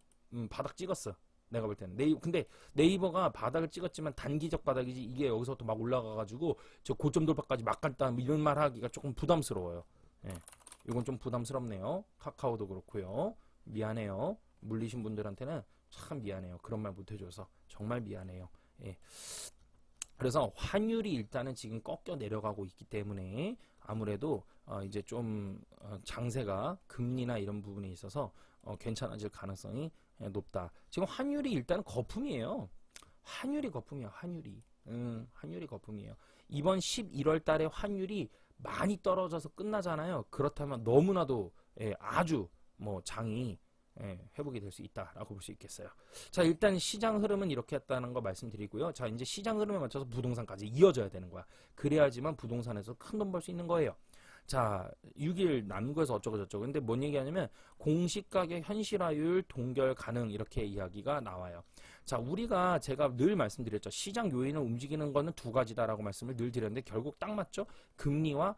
바닥 찍었어. 내가 볼 때는 근데 네이버가 바닥을 찍었지만 단기적 바닥이지, 이게 여기서부터 막 올라가가지고 저 고점 돌파까지 막 갔다 뭐 이런 말 하기가 조금 부담스러워요. 예. 이건 좀 부담스럽네요. 카카오도 그렇고요. 미안해요. 물리신 분들한테는 참 미안해요. 그런 말 못해줘서 정말 미안해요. 예. 그래서 환율이 일단은 지금 꺾여 내려가고 있기 때문에 아무래도 이제 좀 장세가 금리나 이런 부분에 있어서 괜찮아질 가능성이 높다. 지금 환율이 일단은 거품이에요. 환율이 거품이야. 환율이 거품이에요. 이번 11월 달에 환율이 많이 떨어져서 끝나잖아요. 그렇다면 너무나도 아주 뭐 장이 회복이 될 수 있다라고 볼 수 있겠어요. 자, 일단 시장 흐름은 이렇게 했다는 거 말씀드리고요. 자, 이제 시장 흐름에 맞춰서 부동산까지 이어져야 되는 거야. 그래야지만 부동산에서 큰 돈 벌 수 있는 거예요. 자, 6일 남구에서 어쩌고 저쩌고. 근데 뭔 얘기하냐면 공시가격 현실화율 동결 가능, 이렇게 이야기가 나와요. 자, 제가 늘 말씀드렸죠. 시장 요인을 움직이는 거는 두 가지다라고 말씀을 늘 드렸는데 결국 딱 맞죠? 금리와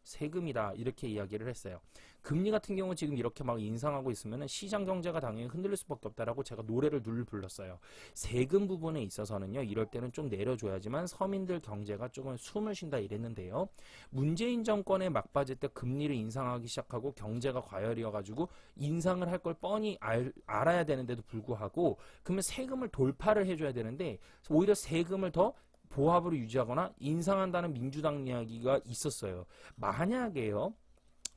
세금이다, 이렇게 이야기를 했어요. 금리 같은 경우 지금 이렇게 막 인상하고 있으면 시장 경제가 당연히 흔들릴 수밖에 없다라고 제가 노래를 늘 불렀어요. 세금 부분에 있어서는요, 이럴 때는 좀 내려줘야지만 서민들 경제가 조금 숨을 쉰다 이랬는데요. 문재인 정권에 막빠질 때 금리를 인상하기 시작하고 경제가 과열이어가지고 인상을 할 걸 뻔히 알아야 되는데도 불구하고 그러면 세금을 돌파를 해줘야 되는데 오히려 세금을 더 보합으로 유지하거나 인상한다는 민주당 이야기가 있었어요. 만약에요,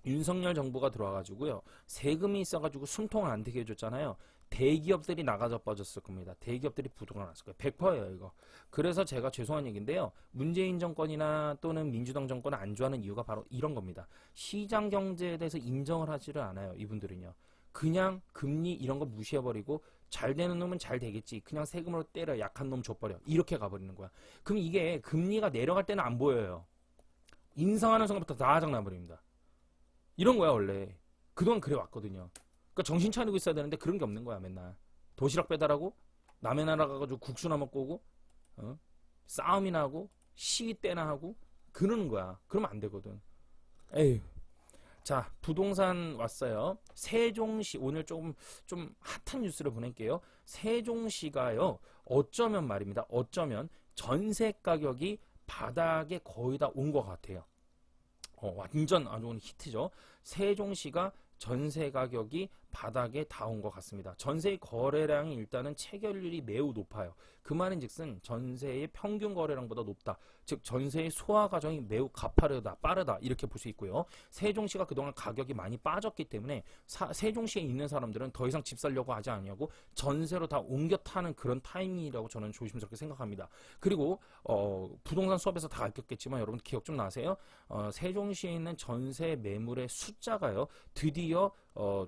윤석열 정부가 들어와가지고요, 세금이 있어가지고 숨통 안 되게 해줬잖아요. 대기업들이 나가져 빠졌을 겁니다. 대기업들이 부도가 났을 거예요. 100%예요, 이거. 그래서 제가 죄송한 얘기인데요. 문재인 정권이나 또는 민주당 정권을 안 좋아하는 이유가 바로 이런 겁니다. 시장 경제에 대해서 인정을 하지를 않아요, 이분들은요. 그냥 금리 이런 거 무시해버리고 잘 되는 놈은 잘 되겠지, 그냥 세금으로 때려, 약한 놈 줘버려, 이렇게 가버리는 거야. 그럼 이게 금리가 내려갈 때는 안 보여요. 인상하는 순간부터 다 장나버립니다. 이런 거야 원래. 그동안 그래 왔거든요. 그러니까 정신 차리고 있어야 되는데 그런 게 없는 거야. 맨날 도시락 배달하고 남의 나라 가가지고 국수나 먹고 오고 싸움이나 하고 시위 때나 하고 그러는 거야. 그러면 안 되거든. 에휴. 자, 부동산 왔어요. 세종시, 오늘 좀 핫한 뉴스를 보낼게요. 세종시가요, 어쩌면 말입니다. 어쩌면 전세 가격이 바닥에 거의 다 온 것 같아요. 완전 아주 오늘 히트죠. 세종시가 전세 가격이 바닥에 다 온 것 같습니다. 전세 거래량이 일단은 체결률이 매우 높아요. 그 말인즉슨 전세의 평균 거래량보다 높다. 즉 전세의 소화 과정이 매우 가파르다, 빠르다, 이렇게 볼 수 있고요. 세종시가 그동안 가격이 많이 빠졌기 때문에 세종시에 있는 사람들은 더 이상 집 살려고 하지 않냐고 전세로 다 옮겨 타는 그런 타이밍이라고 저는 조심스럽게 생각합니다. 그리고 부동산 수업에서 다 알겠겠지만 여러분 기억 좀 나세요? 세종시에 있는 전세 매물의 숫자가요, 드디어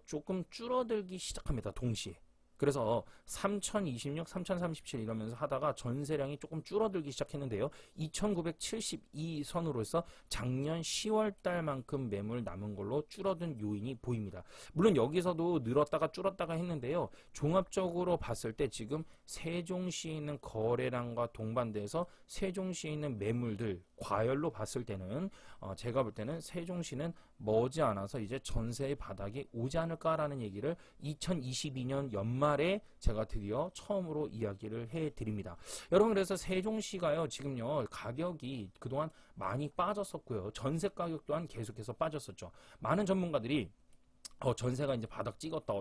조금 줄어들기 시작합니다. 동시에. 그래서 3026, 3037 이러면서 하다가 전세량이 조금 줄어들기 시작했는데요. 2972선으로서 작년 10월 달만큼 매물 남은 걸로 줄어든 요인이 보입니다. 물론 여기서도 늘었다가 줄었다가 했는데요. 종합적으로 봤을 때 지금 세종시에 있는 거래량과 동반돼서 세종시에 있는 매물들 과열로 봤을 때는 제가 볼 때는 세종시는 머지않아서 이제 전세의 바닥이 오지 않을까라는 얘기를 2022년 연말에 제가 드디어 처음으로 이야기를 해드립니다. 여러분, 그래서 세종시가요 지금요 가격이 그동안 많이 빠졌었고요. 전세 가격 또한 계속해서 빠졌었죠. 많은 전문가들이 전세가 이제 바닥 찍었다,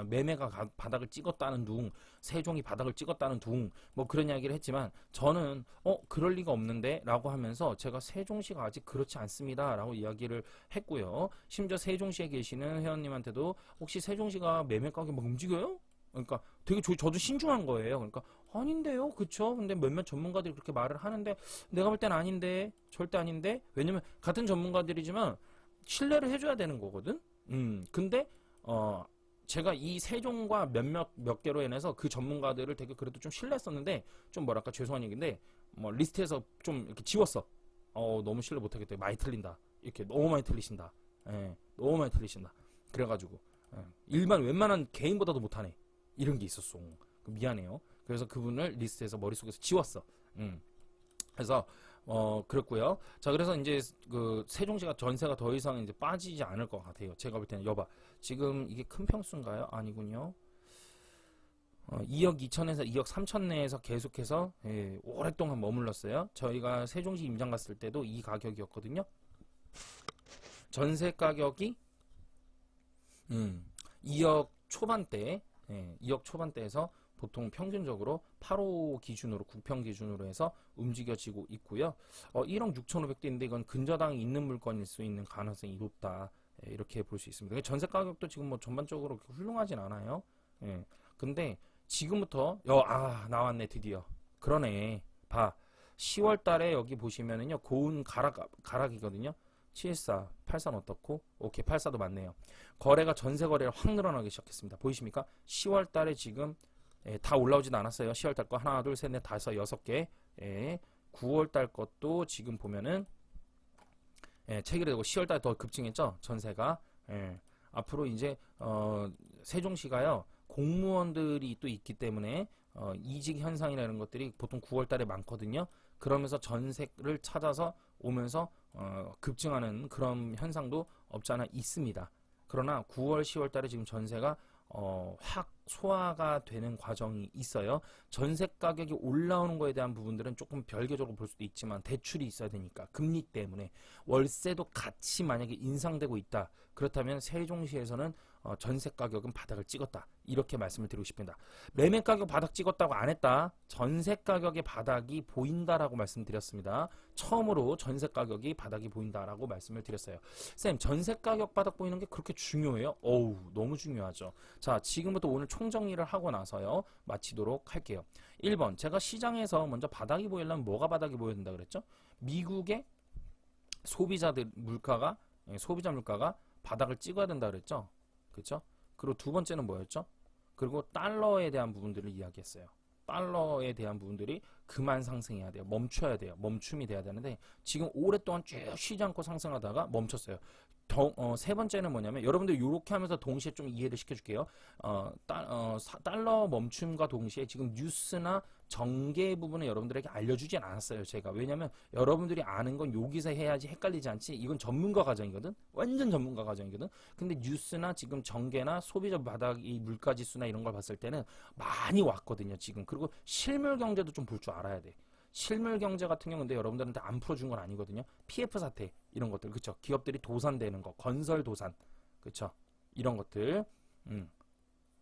매매가 바닥을 찍었다는 둥, 세종이 바닥을 찍었다는 둥, 그런 이야기를 했지만, 저는, 그럴 리가 없는데? 라고 하면서, 제가 세종시가 아직 그렇지 않습니다. 라고 이야기를 했고요. 심지어 세종시에 계시는 회원님한테도, 혹시 세종시가 매매 가격이 막 움직여요? 그러니까 되게 저도 신중한 거예요. 그러니까, 아닌데요? 그쵸? 근데 몇몇 전문가들이 그렇게 말을 하는데, 내가 볼 땐 아닌데, 절대 아닌데? 왜냐면, 같은 전문가들이지만, 신뢰를 해줘야 되는 거거든? 근데 제가 이 세종과 몇 개로 인해서 그 전문가들을 되게 그래도 좀 신뢰했었는데, 좀 뭐랄까 죄송한 얘기인데, 리스트에서 좀 이렇게 지웠어. 너무 신뢰 못하겠다. 많이 틀린다. 이렇게 너무 많이 틀리신다. 예, 너무 많이 틀리신다. 그래가지고 일반 웬만한 개인보다도 못하네. 이런 게 있었어. 미안해요. 그래서 그분을 리스트에서 머릿속에서 지웠어. 그래서 그렇고요. 자, 그래서 이제 그 세종시가 전세가 더 이상 이제 빠지지 않을 것 같아요. 제가 볼 때는 여봐. 지금 이게 큰 평수인가요? 아니군요. 2억 2천에서 2억 3천 내에서 계속해서 오랫동안 머물렀어요. 저희가 세종시 임장 갔을 때도 이 가격이었거든요. 전세 가격이 2억 초반대, 2억 초반대에서 보통 평균적으로 8호 기준으로, 국평 기준으로 해서 움직여지고 있고요. 1억 6,500대인데 이건 근저당이 있는 물건일 수 있는 가능성이 높다. 이렇게 볼 수 있습니다. 전세 가격도 지금 전반적으로 훌륭하진 않아요. 근데 지금부터 나왔네 드디어. 그러네. 봐. 10월 달에 여기 보시면은요. 고운 가락이거든요. 74, 83 어떻고? 오케이, 84도 맞네요. 거래가 전세 거래가 확 늘어나기 시작했습니다. 보이십니까? 10월 달에 지금 다 올라오진 않았어요. 10월 달 거 하나, 둘, 셋, 넷, 다섯, 6개. 9월 달 것도 지금 보면은 체결되고 10월 달에 더 급증했죠. 전세가. 앞으로 이제 세종시가요. 공무원들이 또 있기 때문에 이직 현상이라는 것들이 보통 9월 달에 많거든요. 그러면서 전세를 찾아서 오면서 급증하는 그런 현상도 없지 않아 있습니다. 그러나 9월, 10월 달에 지금 전세가 확 소화가 되는 과정이 있어요. 전세 가격이 올라오는 거에 대한 부분들은 조금 별개적으로 볼 수도 있지만 대출이 있어야 되니까 금리 때문에 월세도 같이 만약에 인상되고 있다. 그렇다면 세종시에서는 전세 가격은 바닥을 찍었다. 이렇게 말씀을 드리고 싶습니다. 매매 가격 바닥 찍었다고 안 했다. 전세 가격의 바닥이 보인다라고 말씀드렸습니다. 처음으로 전세 가격이 바닥이 보인다라고 말씀을 드렸어요. 쌤, 전세 가격 바닥 보이는 게 그렇게 중요해요? 어우, 너무 중요하죠. 자, 지금부터 오늘 총정리를 하고 나서요. 마치도록 할게요. 1번, 제가 시장에서 먼저 바닥이 보이려면 뭐가 바닥이 보여야 된다 그랬죠? 미국의 소비자 물가가 바닥을 찍어야 된다 그랬죠? 그렇죠? 그리고 두 번째는 뭐였죠? 그리고 달러에 대한 부분들을 이야기했어요. 달러에 대한 부분들이 그만 상승해야 돼요. 멈춰야 돼요. 멈춤이 돼야 되는데 지금 오랫동안 쭉 쉬지 않고 상승하다가 멈췄어요. 세 번째는 뭐냐면 여러분들 이렇게 하면서 동시에 좀 이해를 시켜줄게요. 달러 멈춤과 동시에 지금 뉴스나 정계 부분을 여러분들에게 알려주진 않았어요. 제가. 왜냐면 여러분들이 아는 건 여기서 해야지 헷갈리지 않지. 이건 전문가 과정이거든. 완전 전문가 과정이거든. 근데 뉴스나 지금 정계나 소비자 바닥 이 물가지수나 이런 걸 봤을 때는 많이 왔거든요. 지금. 그리고 실물 경제도 좀 볼 줄 알아야 돼. 실물 경제 같은 경우는 여러분들한테 안 풀어준 건 아니거든요. PF 사태 이런 것들, 그쵸? 기업들이 도산되는 거, 건설 도산, 그쵸? 이런 것들,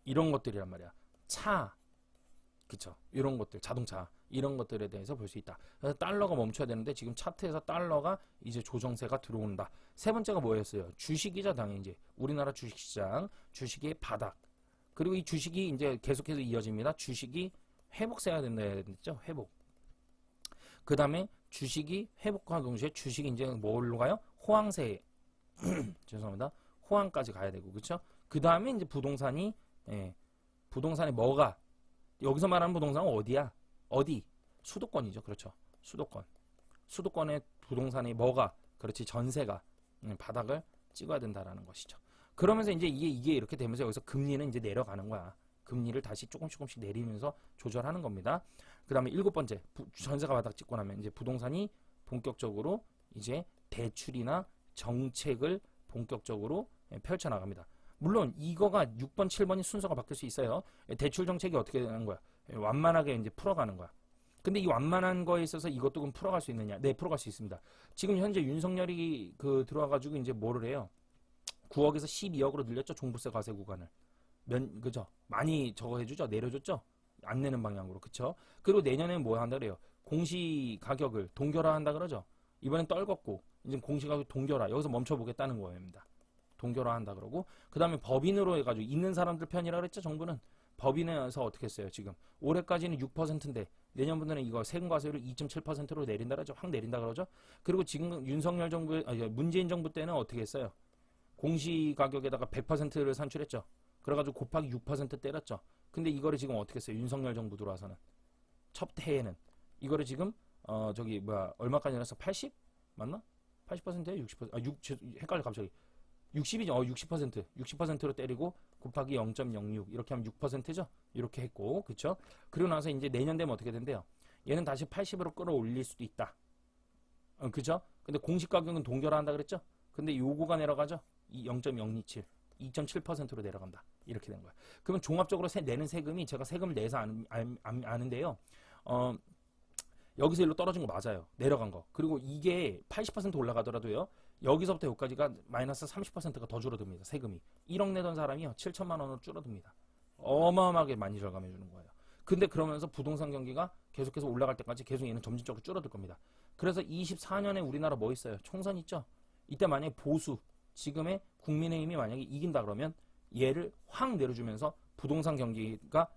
이런 것들이란 말이야. 차, 그쵸? 이런 것들, 자동차 이런 것들에 대해서 볼 수 있다. 그래서 달러가 멈춰야 되는데 지금 차트에서 달러가 이제 조정세가 들어온다. 세 번째가 뭐였어요? 주식이자 당연히 이제 우리나라 주식시장, 주식의 바닥. 그리고 이 주식이 이제 계속해서 이어집니다. 주식이 회복세가 된다 했죠? 회복. 그 다음에 주식이 회복과 동시에 주식이 이제 뭘로 가요? 호황세. 죄송합니다. 호황까지 가야 되고, 그쵸? 그 다음에 이제 부동산이, 부동산이 뭐가, 여기서 말하는 부동산은 어디야? 어디? 수도권이죠. 그렇죠. 수도권. 수도권의 부동산이 뭐가? 그렇지. 전세가 바닥을 찍어야 된다라는 것이죠. 그러면서 이제 이게 이렇게 되면서 여기서 금리는 이제 내려가는 거야. 금리를 다시 조금씩 내리면서 조절하는 겁니다. 그 다음에 7번째, 전세가 바닥 찍고 나면 이제 부동산이 본격적으로 이제 대출이나 정책을 본격적으로 펼쳐나갑니다. 물론 이거가 6번, 7번이 순서가 바뀔 수 있어요. 대출 정책이 어떻게 되는 거야? 완만하게 이제 풀어가는 거야. 근데 이 완만한 거에 있어서 이것도 그럼 풀어갈 수 있느냐? 네, 풀어갈 수 있습니다. 지금 현재 윤석열이 들어와가지고 이제 뭐를 해요? 9억에서 12억으로 늘렸죠. 종부세 과세 구간을. 그죠? 많이 저거 해주죠. 내려줬죠. 안 내는 방향으로. 그쵸? 그리고 내년에 뭐 한다 그래요? 공시 가격을 동결화 한다 그러죠. 이번엔 떨궜고 이제 공시 가격 동결화. 여기서 멈춰보겠다는 거입니다. 동결화 한다 그러고, 그 다음에 법인으로 해가지고 있는 사람들 편이라 그랬죠. 정부는 법인에서 어떻게 했어요? 지금 올해까지는 6%인데 내년부터는 이거 세금 과세율을 2.7%로 내린다 그러죠. 확 내린다 그러죠. 그리고 지금 윤석열 정부, 문재인 정부 때는 어떻게 했어요? 공시 가격에다가 100%를 산출했죠. 그래가지고 곱하기 6% 때렸죠. 근데 이거를 지금 어떻게 했어요? 윤석열 정부 들어와서는 첫 해에는 이거를 지금 얼마까지 내렸어? 80? 맞나? 80%예요? 60%? 헷갈려 갑자기. 60이죠. 60%. 60%로 때리고 곱하기 0.06 이렇게 하면 6%죠. 이렇게 했고, 그쵸? 그리고 나서 이제 내년 되면 어떻게 된대요? 얘는 다시 80으로 끌어올릴 수도 있다. 그죠? 근데 공시 가격은 동결화한다 그랬죠? 근데 요거가 내려가죠? 0.027, 2.7%로 내려간다. 이렇게 된 거야. 그러면 종합적으로 내는 세금이, 제가 세금을 내서 아는데요. 여기서 일로 떨어진 거 맞아요. 내려간 거. 그리고 이게 80% 올라가더라도요. 여기서부터 여기까지가 마이너스 30%가 더 줄어듭니다. 세금이. 1억 내던 사람이요. 7천만 원으로 줄어듭니다. 어마어마하게 많이 절감해 주는 거예요. 근데 그러면서 부동산 경기가 계속해서 올라갈 때까지 계속 얘는 점진적으로 줄어들 겁니다. 그래서 24년에 우리나라 뭐 있어요? 총선 있죠? 이때 만약에 보수, 지금의 국민의힘이 만약에 이긴다 그러면 얘를 확 내려주면서 부동산 경기가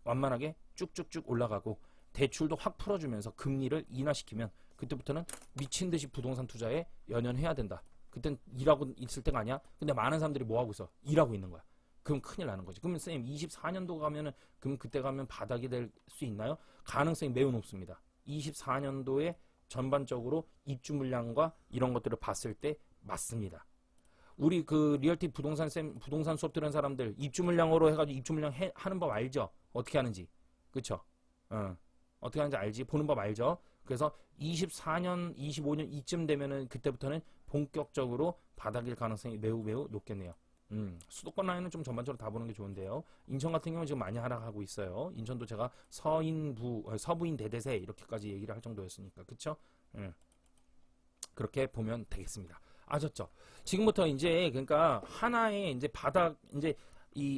완만하게 쭉쭉쭉 올라가고 대출도 확 풀어주면서 금리를 인하시키면 그때부터는 미친 듯이 부동산 투자에 연연해야 된다. 그땐 일하고 있을 때가 아니야. 근데 많은 사람들이 뭐 하고 있어? 일하고 있는 거야. 그럼 큰일 나는 거지. 그러면 쌤 24년도 가면은 그럼 그때 가면 바닥이 될 수 있나요? 가능성이 매우 높습니다. 24년도에 전반적으로 입주 물량과 이런 것들을 봤을 때 맞습니다. 우리 리얼티 부동산 수업 들은 사람들 입주 물량으로 해가지고 입주 물량 하는 법 알죠? 어떻게 하는지. 그쵸? 어떻게 하는지 알지? 보는 법 알죠? 그래서 24년, 25년 이쯤 되면은 그때부터는 본격적으로 바닥일 가능성이 매우 높겠네요. 수도권 라인은 좀 전반적으로 다 보는 게 좋은데요. 인천 같은 경우는 지금 많이 하락하고 있어요. 인천도 제가 서부인 대대세 이렇게까지 얘기를 할 정도였으니까. 그쵸? 그렇게 보면 되겠습니다. 아셨죠? 지금부터 이제 그러니까 하나의 이제 바닥 이제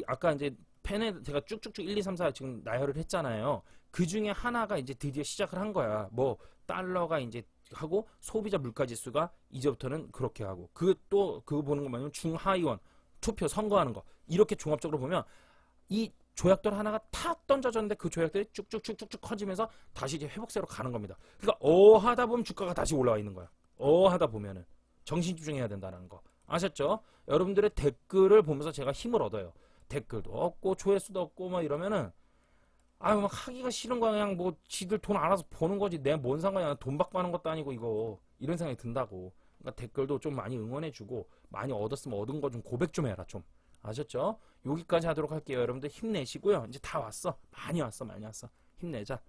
아까 이제 펜에 제가 쭉쭉쭉 1, 2, 3, 4 지금 나열을 했잖아요. 그 중에 하나가 이제 드디어 시작을 한 거야. 뭐 달러가 이제 하고 소비자 물가 지수가 이제부터는 그렇게 하고 그거 보는 거 말고 중하위원 투표 선거하는 거 이렇게 종합적으로 보면 이 조약들 하나가 탁 던져졌는데 그 조약들이 쭉쭉쭉쭉 커지면서 다시 이제 회복세로 가는 겁니다. 그러니까 하다 보면 주가가 다시 올라와 있는 거야. 하다 보면은 정신 집중해야 된다는 거 아셨죠? 여러분들의 댓글을 보면서 제가 힘을 얻어요. 댓글도 없고 조회수도 없고 막 이러면은 막 하기가 싫은 거야. 그냥 뭐 지들 돈 알아서 버는 거지. 내가 뭔 상관이야. 돈 받고 하는 것도 아니고 이거 이런 생각이 든다고. 그러니까 댓글도 좀 많이 응원해주고 많이 얻었으면 얻은 거 좀 고백 좀 해라 좀. 아셨죠? 여기까지 하도록 할게요. 여러분들 힘내시고요. 이제 다 왔어. 많이 왔어. 힘내자.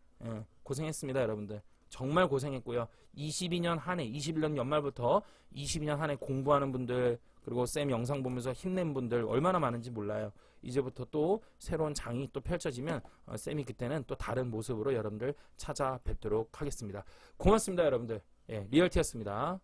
고생했습니다 여러분들. 정말 고생했고요. 22년 한 해, 21년 연말부터 22년 한 해 공부하는 분들, 그리고 쌤 영상 보면서 힘낸 분들 얼마나 많은지 몰라요. 이제부터 또 새로운 장이 또 펼쳐지면 쌤이 그때는 또 다른 모습으로 여러분들 찾아뵙도록 하겠습니다. 고맙습니다 여러분들. 리얼티였습니다.